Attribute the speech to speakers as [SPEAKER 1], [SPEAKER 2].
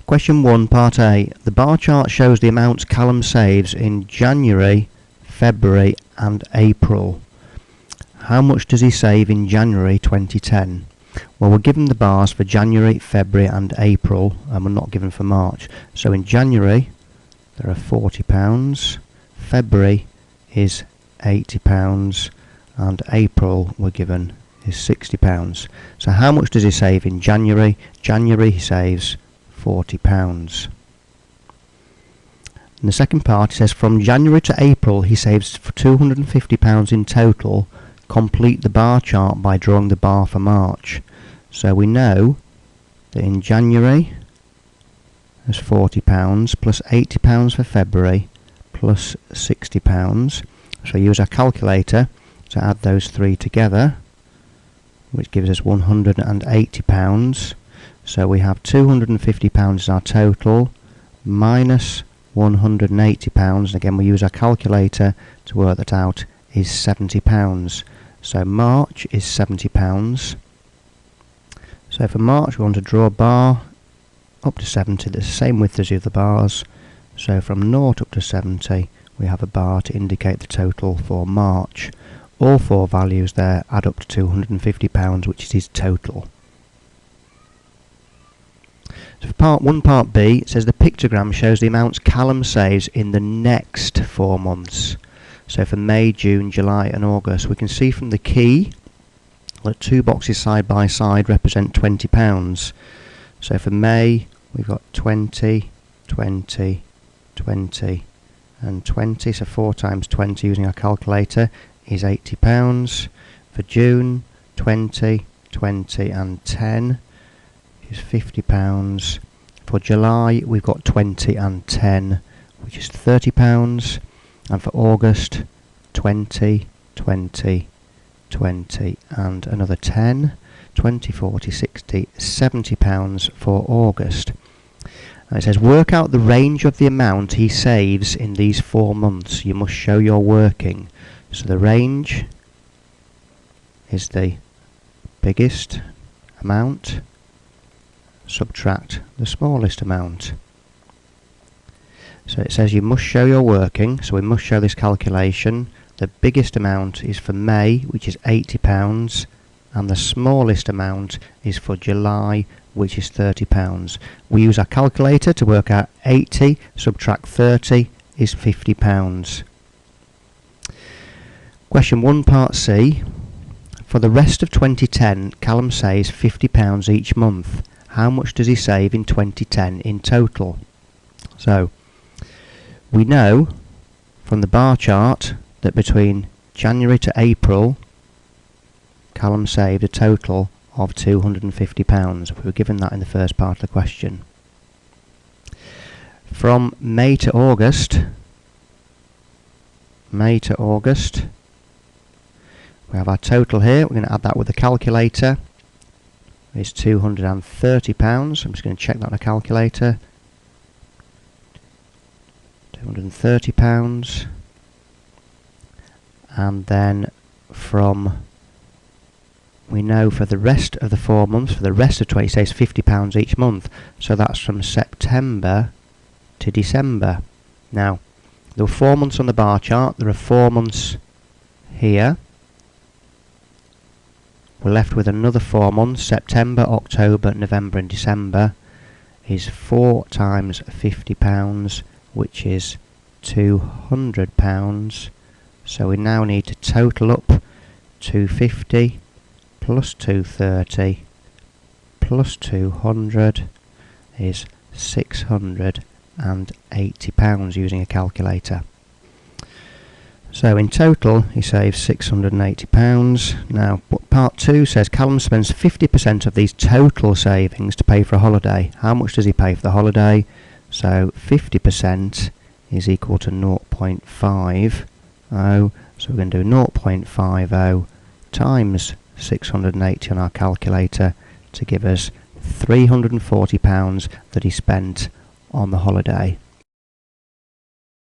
[SPEAKER 1] Question 1, Part A. The bar chart shows the amounts Callum saves in January, February and April. How much does he save in January 2010? Well, we're given the bars for January, February and April, and we're not given for March. So in January, there are £40, February is £80, and April, we're given, is £60. So how much does he save in January? January he saves £40. In the second part, it says from January to April he saves for £250 in total. Complete the bar chart by drawing the bar for March. So we know that in January there's £40 plus £80 for February plus £60. So use our calculator to add those three together, which gives us £180. So we have £250 is our total, minus £180, again we use our calculator to work that out, is £70. So March is £70. So for March we want to draw a bar up to 70, that's the same width as the other bars. So from 0 up to 70 we have a bar to indicate the total for March. All four values there add up to £250, which is his total. So for part 1, part B, it says the pictogram shows the amounts Callum saves in the next 4 months. So for May, June, July and August, we can see from the key that 2 boxes side by side represent £20. So for May, we've got 20, 20, 20 and 20. So 4 times 20 using our calculator is £80. For June, 20, 20 and 10 is £50. For July we've got 20 and 10, which is £30. And for August, 20, 20, 20 and another 10, 20, 40, 60, £70 for August. And it says work out the range of the amount he saves in these 4 months. You must show your working. So the range is the biggest amount, subtract the smallest amount. So it says you must show your working, so we must show this calculation. The biggest amount is for May, which is £80, and the smallest amount is for July, which is £30. We use our calculator to work out 80 subtract 30 is £50. Question 1, part C. For the rest of 2010, Callum saves £50 each month. How much does he save in 2010 in total? So we know from the bar chart that between January to April Callum saved a total of £250. We were given that in the first part of the question. From May to August, we have our total here. We're going to add that with the calculator. It's £230. I'm just going to check that on a calculator. £230. And then we know for the rest of the 4 months, for the rest of 20, it says £50 each month. So that's from September to December. Now, there were 4 months on the bar chart. There are 4 months here. We're left with another 4 months. September, October, November and December is 4 times £50, which is £200. So we now need to total up 250 plus 230 plus 200 is £680 using a calculator. So in total he saves £680. Now part 2 says Callum spends 50% of these total savings to pay for a holiday. How much does he pay for the holiday? So 50% is equal to 0.50. So we're going to do 0.50 times 680 on our calculator to give us £340 that he spent on the holiday.